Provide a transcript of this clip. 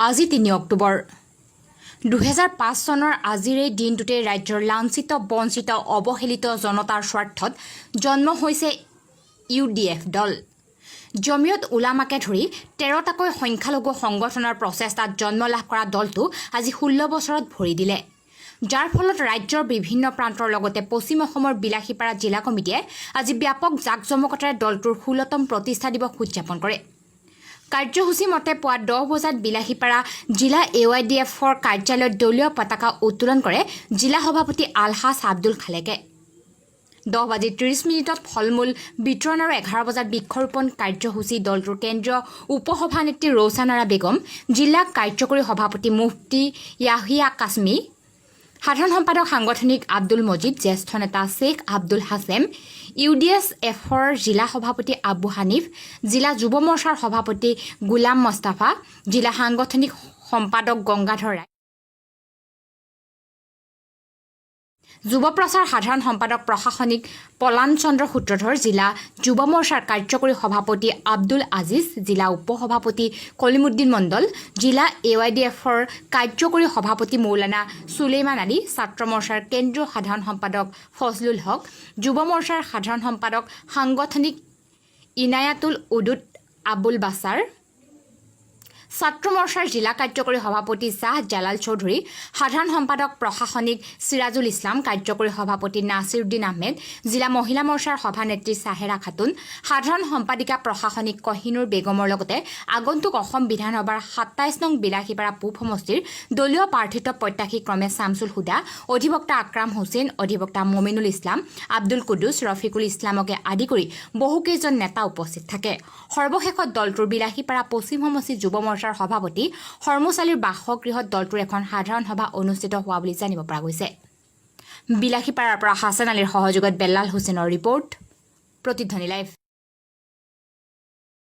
আজি ৩ অক্টোবৰ ২০০৫ চনৰ আজিৰ এই দিনটোতে ৰাজ্যৰ লাঞ্ছিত বঞ্চিত অৱহেলিত জনতাৰ স্বাৰ্থত জন্ম হৈছে AIUDF দল। জমিয়ত উলামাকে ধৰি ১৩টাকৈ সংখ্যালঘু সংগঠনৰ প্ৰচেষ্টাত জন্ম লাভ কৰা দলটো আজি ১৬ বছৰত ভৰি দিলে, যাৰ ফলত ৰাজ্যৰ বিভিন্ন প্ৰান্তৰ লগতে পশ্চিম অসমৰ বিলাসীপাৰা জিলা কমিটিয়ে আজি ব্যাপক জাকজমকতাৰে দলটোৰ ১৬তম প্ৰতিষ্ঠা দিৱস উদযাপন কৰে। কাৰ্যসূচী মতে পুৱা ১০ বজাত বিলাসীপাৰা জিলা AIUDFৰ কাৰ্যালয়ত দলীয় পতাকা উত্তোলন কৰে জিলা সভাপতি আলহাজ আব্দুল খালেকে। 10:30 ফলমূল বিতৰণ আৰু 11 বজাত বৃক্ষৰোপণ কাৰ্যসূচী দলটোৰ কেন্দ্ৰীয় উপসভানেত্ৰী ৰৌছানাৰা বেগম, জিলা কাৰ্যকৰী সভাপতি মুফতি য়াহিয়া কাশ্মী, সাধাৰণ সম্পাদক সাংগঠনিক আব্দুল মজিদ, জ্যেষ্ঠ নেতা শ্বেখ আব্দুল হাছেম, AIUDFৰ জিলা সভাপতি আবু হানিফ, জিলা যুৱ মৰ্চাৰ সভাপতি গোলাম মুস্তাফা, জিলা সাংগঠনিক সম্পাদক গংগাধৰ ৰায়, যুৱ প্ৰচাৰ সাধাৰণ সম্পাদক প্ৰশাসনিক পলান চন্দ্ৰ সূত্ৰধৰ, জিলা যুৱ মৰ্চাৰ কাৰ্যকৰী সভাপতি আব্দুল আজিজ, জিলা উপসভাপতি কলিমুদ্দিন মণ্ডল, জিলা AIUDFৰ কাৰ্যকৰী সভাপতি মৌলানা সুলেইমান আলী, ছাত্ৰ মৰ্চাৰ কেন্দ্ৰীয় সাধাৰণ সম্পাদক ফজলুল হক, যুৱ মৰ্চাৰ সাধাৰণ সম্পাদক সাংগঠনিক ইনায়াতুল উদুদ আবুল বাছাৰ, ছাত্ৰ মৰ্চাৰ জিলা কাৰ্যকৰী সভাপতি শ্বাহ জালাল চৌধুৰী, সাধাৰণ সম্পাদক প্ৰশাসনিক চিৰাজুল ইছলাম, কাৰ্যকৰী সভাপতি নাছিৰুদ্দিন আহমেদ, জিলা মহিলা মৰ্চাৰ সভানেত্ৰী চাহেৰা খাতুন, সাধাৰণ সম্পাদিকা প্ৰশাসনিক কহিনুৰ বেগমৰ লগতে আগন্তুক অসম বিধানসভাৰ ২৭ নং বিলাসীপাৰা পূব সমষ্টিৰ দলীয় প্ৰাৰ্থিত্ব প্ৰত্যাশী ক্ৰমে শামছুল হুদা, অধিবক্তা আকৰাম হুছেইন, অধিবক্তা মমিনুল ইছলাম, আব্দুল কুদ্দুছ, ৰফিকুল ইছলামকে আদি কৰি বহুকেইজন নেতা উপস্থিত থাকে। সৰ্বশেষত দলটোৰ বিলাসীপাৰা পশ্চিম সমষ্টি যুৱ মৰ্চাৰ সভাপতি হৰমুচালিৰ বাসগৃহত দলটোৰ এখন সাধাৰণ সভা অনুষ্ঠিত হোৱা বুলি জানিব পৰা গৈছে। বিলাসীপাৰাৰ পৰা হাছান আলীৰ সহযোগত বেল্লাল হুছেইনৰ ৰিপৰ্ট, প্ৰতিধ্বনি লাইভ।